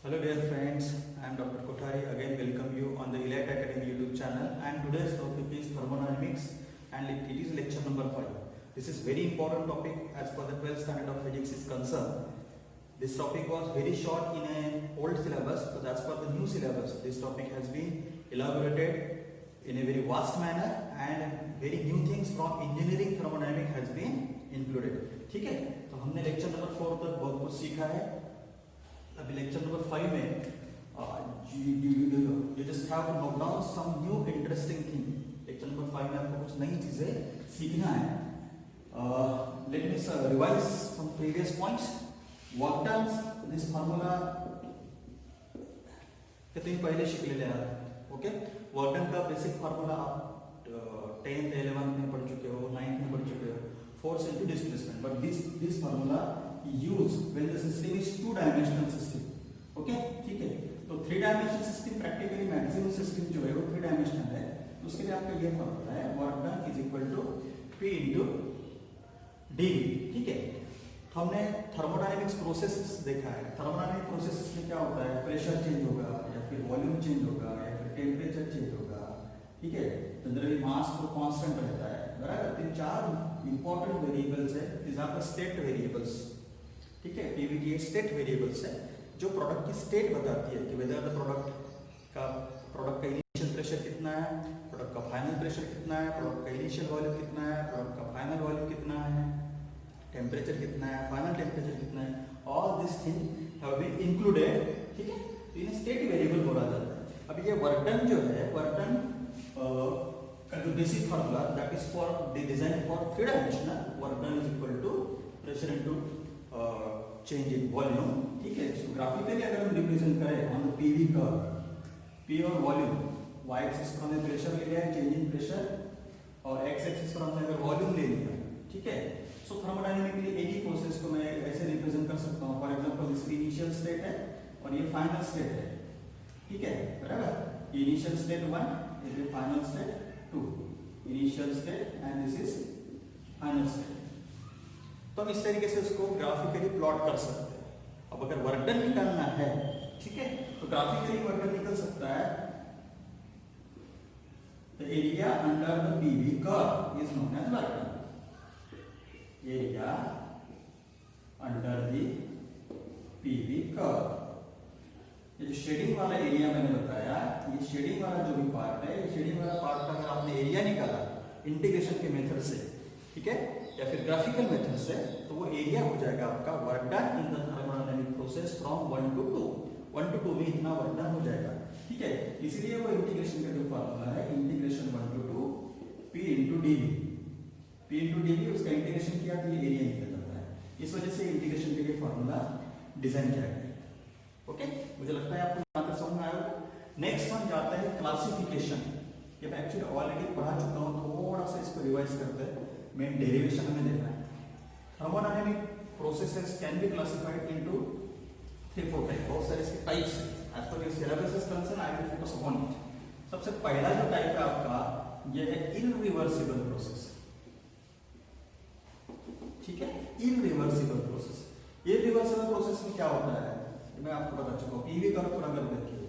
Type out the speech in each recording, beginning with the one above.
Hello dear friends, I am Dr. Kothari. Again welcome you on the Elite Academy YouTube channel, and today's topic is thermodynamics and it is lecture number 5. This is very important topic as per the 12th standard of physics is concerned. This topic was very short in an old syllabus, but as per the new syllabus this topic has been elaborated in a very vast manner and very new things from engineering thermodynamics has been included. ठीक है, तो हमने lecture number 4 तक बहुत कुछ सीखा है. अभी लेक्चर नंबर 5 में you just have to note down some new interesting thing. Lecture number 5 में आपको कुछ नई चीजें सीखना है. Let me revise some previous points. Work done, this formula कितने पहले सीख लेते हैं. ओके, वर्क डन का बेसिक फार्मूला आप 10th 11th में पढ़ चुके हो, 9th में पढ़ चुके हो. Force into displacement, but this formula used when the system is two dimensional system. Okay, ठीक है. तो 3 dimensional system practically maximum system जो है वो 3 dimensional है. तो उसके लिए आपका ये फॉर्मूला है, work done is equal to P into dV. ठीक है. तो हमने थर्मोडायनेमिक्स प्रोसेसेस देखा है. थर्मोडायनेमिक प्रोसेसेस में क्या होता है, प्रेशर चेंज होगा या फिर वॉल्यूम चेंज होगा या फिर टेम्परेचर चेंज होगा. ठीक है. जनरली मास तो कांस्टेंट रहता है, बराबर. 3-4 इंपॉर्टेंट वेरिएबल्स है. these are the state variables. ठीक है, पीवी की स्टेट वेरिएबल्स है जो प्रोडक्ट की स्टेट बताती है कि वेदर द प्रोडक्ट का इनिशियल प्रेशर कितना है, प्रोडक्ट का फाइनल प्रेशर कितना है, प्रोडक्ट का इनिशियल वॉल्यूम कितना है, प्रोडक्ट का फाइनल वॉल्यूम कितना है, टेम्परेचर कितना है, फाइनल टेम्परेचर कितना है. All this thing have been included. ठीक है, तो इन्हें स्टेट वेरिएबल बोला जाता है. अब ये वर्क डन जो है, वर्क डन का जो basic formula that is for design for 3 dimensional. Work done is equal to pressure into change in volume. ठीक है. सो ग्राफिकली अगर हम रिप्रेजेंट करें on the PV curve, P और वॉल्यूम, y एक्सिस पर हमने प्रेशर ले लिया है, चेंज इन प्रेशर, और x एक्सिस पर हमने अगर वॉल्यूम ले लिया. ठीक है. सो थर्मोडायनेमिकली एनी प्रोसेस को मैं ऐसे रिप्रेजेंट कर सकता हूं. For example this initial state है और ये फाइनल स्टेट है. ठीक है, बराबर. इनिशियल स्टेट 1, ये final state 2. Initial state and this is final state. तो हम इस तरीके से उसको ग्राफिकली प्लॉट कर सकते हैं. अब अगर वर्क डन निकालना है, ठीक है, तो ग्राफिकली वर्क डन निकल सकता है. The area under the PV curve is known as work done. Area under the PV curve. ये जो शेडिंग वाला एरिया मैंने बताया, ये शेडिंग वाला जो भी पार्ट है, ये शेडिंग वाला पार्ट का अगर आपने एरिया निकाला इंटीग्रेशन के मेथड से, ठीक है, या फिर ग्राफिकल मेथड से, तो वो एरिया हो जाएगा आपका work done in the thermodynamic process from 1 to 2. 1 to 2 में इतना वर्क डन हो जाएगा. ठीक है. इसलिए वो इंटीग्रेशन का जो फार्मूला है, integration 1 to 2 P into dV. P into dV उसका इंटीग्रेशन किया तो ये एरिया निकल जाता है. इस वजह से इंटीग्रेशन के लिए फार्मूला डिजाइन किया गया. ओके, मुझे लगता है आपको यहां तक समझ में आया. नेक्स्ट हम जाते हैं क्लासिफिकेशन. ये मैं एक्चुअली ऑलरेडी पढ़ा चुका हूं, थोड़ा सा इसको रिवाइज करते हैं. मेन डेरिवेशन हमें देखना है. Thermodynamic processes can be classified into 3-4 type. बहुत सारे इसके टाइप्स हैं. As per your syllabus is concern I will focus on it. सबसे पहला जो टाइप है आपका, ये है इररिवर्सिबल प्रोसेस. ठीक है, इररिवर्सिबल प्रोसेस. इररिवर्सिबल प्रोसेस में क्या होता है, मैं आपको बता चुका हूं. पीवी कर्व पर अगर देखिए,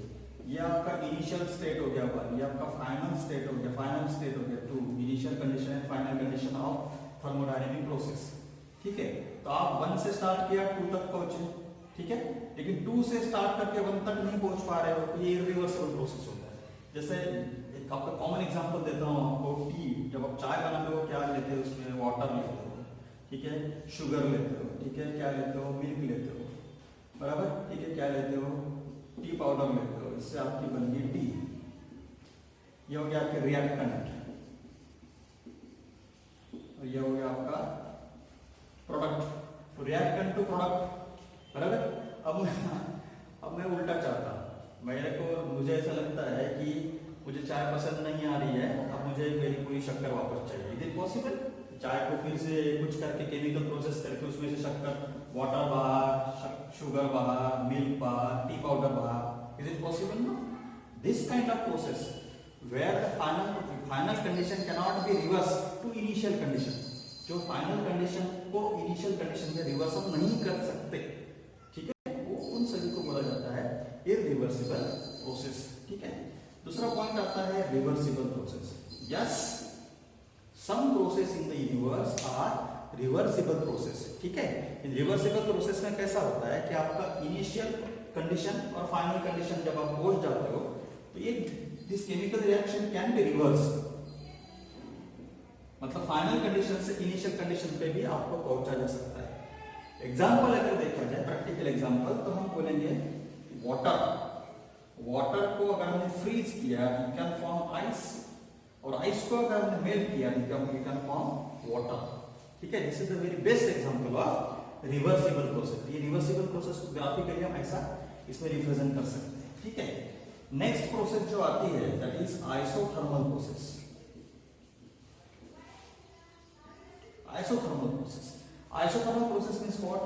ये आपका इनिशियल स्टेट हो गया 1, ये आपका फाइनल स्टेट हो गया, फाइनल स्टेट हो गया 2. Initial condition and final condition of thermodynamic process. ठीक है. तो आप 1 से स्टार्ट किया, 2 तक पहुंचे. ठीक है, लेकिन 2 से स्टार्ट करके 1 तक नहीं पहुंच पा रहे हो, तो ये इररिवर्सिबल प्रोसेस होता है. जैसे एक आपका कॉमन एग्जांपल देता हूं आपको. टी, जब आप चाय बनाते हो क्या लेते हो, उसमें वाटर लेते हो. ठीक है, शुगर लेते हो. ठीक है, क्या लेते हो, मिल्क लेते हो, बराबर. ठीक है, क्या लेते हो, टी पाउडर लेते हो. इससे आपकी बन गई टी. ये हो गया आपके रिएक्टेंट, और ये हो गया आपका प्रोडक्ट. रिएक्टेंट टू प्रोडक्ट, बराबर. अब मैं उल्टा चाहता हूं. मुझे ऐसा लगता है कि मुझे चाय पसंद नहीं आ रही है, अब मुझे मेरी पूरी शक्कर वापस चाहिए. Is it possible? चाय को फिर से कुछ करके केमिकल प्रोसेस करके उसमें से शक्कर, वाटर बाहर, शुगर बाहर, मिल्क बाहर, टी पाउडर बाहर. Is it possible? No. This kind of process where the final condition cannot be reversed to initial condition. जो फाइनल कंडीशन को इनिशियल कंडीशन में रिवर्स नहीं कर सकते, ठीक है, वो उन सभी को बोला जाता है इरिवर्सिबल प्रोसेस, ठीक है। दूसरा पॉइंट आता है reversible process. Yes, some process in the universe are reversible process, ठीक है। इन रिवर्सिबल प्रोसेस में कैसा होता है कि आपका इनिशियल कंडीशन और फाइनल कंडीशन जब आप पहुंच जाते हो तो ये this chemical reaction can be reverse, मतलब फाइनल कंडीशन से इनिशियल कंडीशन पे भी आपको पहुंचा जा सकता है। एग्जांपल अगर देखा जाए, प्रैक्टिकल एग्जांपल, तो हम बोलेंगे वाटर को अगर हमने फ्रीज किया यू कैन फॉर्म आइस, और आइस को अगर हमने मेल्ट किया यू कैन फॉर्म वाटर, ठीक है। This is the very best example of reversible process. ये रिवर्सिबल प्रोसेस को ग्राफिकली हम ऐसा इसमें रिप्रेजेंट कर सकते हैं, ठीक है। नेक्स्ट प्रोसेस जो आती है that is isothermal process. Isothermal process. Isothermal process means what?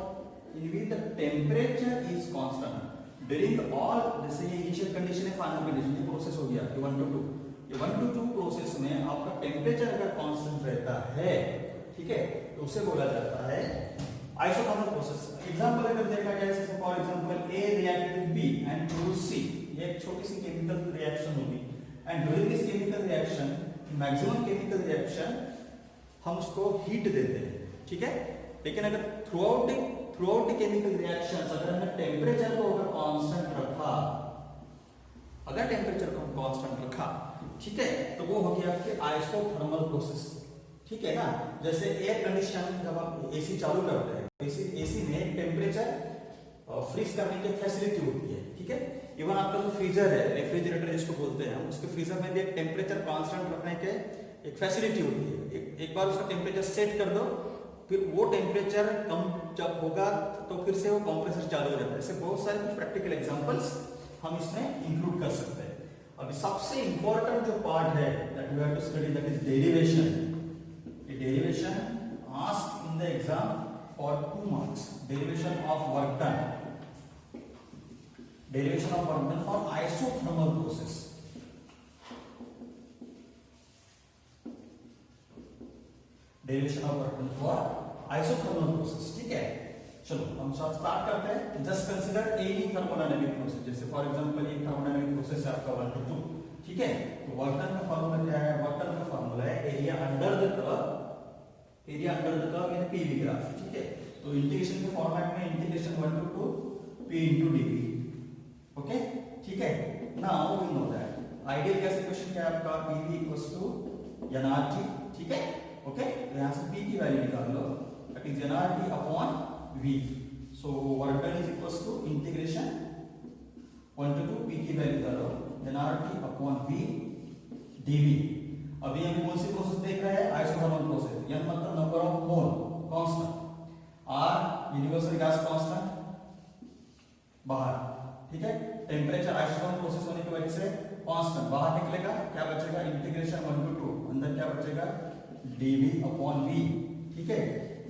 In which the temperature is constant during all, जैसे ये initial condition है, final condition, ये process हो गया 1 to 2। ये 1 to 2 process में आपका temperature अगर constant रहता है, ठीक है, तो उसे बोला जाता है isothermal process। एग्जांपल अगर देखा जाए, जैसे for example A react with B and produce C, ये एक छोटी सी केमिकल रिएक्शन होगी, and during this chemical reaction, maximum chemical reaction हम उसको हीट देते हैं, ठीक है। लेकिन अगर through out the chemical reactions अगर हमने टेम्परेचर को अगर कांस्टेंट रखा, अगर टेम्परेचर को कांस्टेंट रखा, ठीक है, तो वो हो गया आपके आइसोथर्मल प्रोसेस, ठीक है ना। जैसे एयर कंडीशन जब आप एसी चालू करते हैं, एसी में एक टेम्परेचर फ्रीज करने की फैसिलिटी होती है, ठीक है। इवन आपका जो फ्रीजर है, रेफ्रिजरेटर जिसको बोलते हैं, उसके फ्रीजर में भी एक टेम्परेचर कांस्टेंट रखने के एक फैसिलिटी होती है। एक बार उसका टेम्परेचर सेट कर दो, फिर वो टेम्परेचर कम जब होगा तो फिर से वो कंप्रेसर चालू हो जाता है। ऐसे बहुत सारे कुछ प्रैक्टिकल एग्जांपल्स हम इसमें इंक्लूड कर सकते हैं। अभी सबसे इंपॉर्टेंट जो पार्ट है that we have to study, that is derivation. ये derivation asked in the exam for 2 marks. Derivation of work done, derivation of work done for isothermal process. Derivation of work done for isothermal process, ठीक है। चलो हम start करते हैं। Just consider any thermodynamic process, जैसे for example एक thermodynamic process है आपका 1 to 2, ठीक है। तो वर्क डन का फार्मूला क्या है? वर्क डन का फार्मूला है area under the curve, area under the curve in PV graph, ठीक है। तो इंटीग्रेशन के फॉर्मेट में integration 1 to 2 p into dv, okay, ठीक है। Now we know that ideal gas equation क्या है आपका? pv = nRT, ठीक है, ओके। तो यहां से p की वैल्यू निकाल लो, that is nRT upon v। So work done is equals to integration 1 to 2 p की वैल्यू डालो nRT अपॉन v dv। अभी हम कौन सी प्रोसेस देख रहे हैं? Isothermal process. n मतलब number of mole constant, r universal gas constant बाहर, ठीक है। टेम्परेचर आइसोथर्मल प्रोसेस होने की वजह से कांस्टेंट बाहर निकलेगा, क्या बचेगा? इंटीग्रेशन 1 to 2, अंदर क्या बचेगा? dv अपॉन v, ठीक है।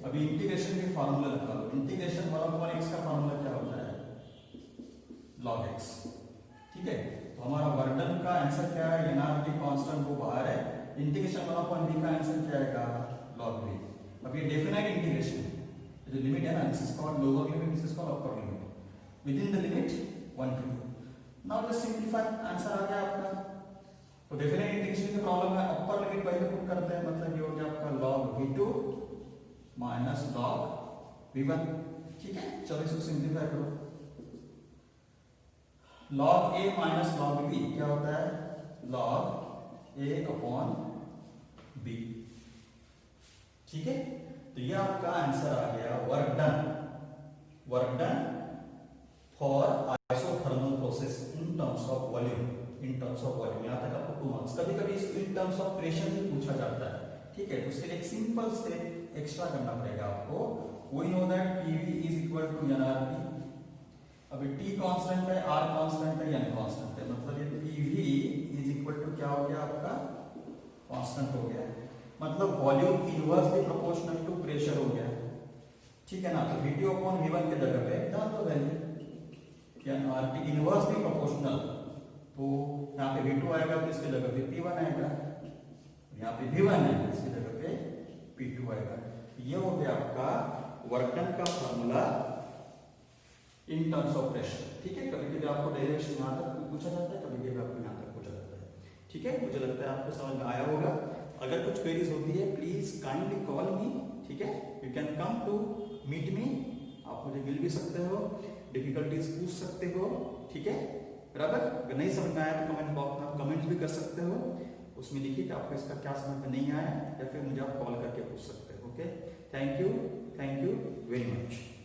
अभी इंटीग्रेशन के फार्मूला निकालो। इंटीग्रेशन 1/x का फार्मूला क्या होता है? log x, ठीक है। तो हमारा वर्क डन का आंसर क्या है? nRT कांस्टेंट वो बाहर है, इंटीग्रेशन 1/v का आंसर क्या आएगा? log v। अब ये डेफिनाइट इंटीग्रेशन जो लिमिट है ना, this is called lower limit, this is called upper limit. Within the limit 1 to 2। Now just simplify, answer आ गया आपका। तो डेफिनेट इंटीग्रेशन की प्रॉब्लम है, अपर लिमिट पहले पुट करते हैं, मतलब ये हो गया आपका log v2 minus log v1, ठीक है। चलो इसको सिंपलीफाई करो। log a minus log b क्या होता है? log a अपॉन b, ठीक है। तो ये आपका आंसर आ गया work done, work done for isothermal process in terms of volume, in terms of volume. यहाँ तक आपको 2 मार्क्स। कभी कभी इन टर्म्स ऑफ प्रेशर भी पूछा जाता है, ठीक है। तो उसके लिए एक सिंपल स्टेप एक्स्ट्रा करना पड़ेगा आपको। We know that pv is equal to nRT। अभी t कांस्टेंट है, r कांस्टेंट है, n कांस्टेंट है, मतलब ये pv इज इक्वल टू क्या हो गया आपका? कांस्टेंट हो गया, मतलब volume inversely proportional to pressure हो गया, ठीक है ना। तो v2 अपॉन v1 के जगह पे डाल दो वैल्यू nRT इनवर्सली प्रोपोर्शनल, तो यहाँ पे v2 आएगा तो इसके जगह पे p1 आएगा, यहाँ पे v1 है इसकी जगह पे p2 आएगा। ये हो गया आपका वर्क डन का formula in terms of pressure. ठीक है, कभी कभी आपको डेरिवेशन यहाँ तक पूछा जाता है, कभी कभी आपको यहाँ तक पूछा जाता है। ठीक है, मुझे लगता है आपको समझ में आया होगा। अगर कुछ क्वेरीज होती है प्लीज काइंडली कॉल मी। ठीक है, you can come to meet me, आप मुझे मिल भी सकते हो, डिफिकल्टीज पूछ सकते हो। ठीक है बराबर, अगर नहीं समझ में आया तो कमेंट बॉक्स में आप कमेंट भी कर सकते हो, उसमें लिखिए कि आपको इसका क्या समझ में नहीं आया, या फिर मुझे आप कॉल करके पूछ सकते हो। Okay, thank you very much.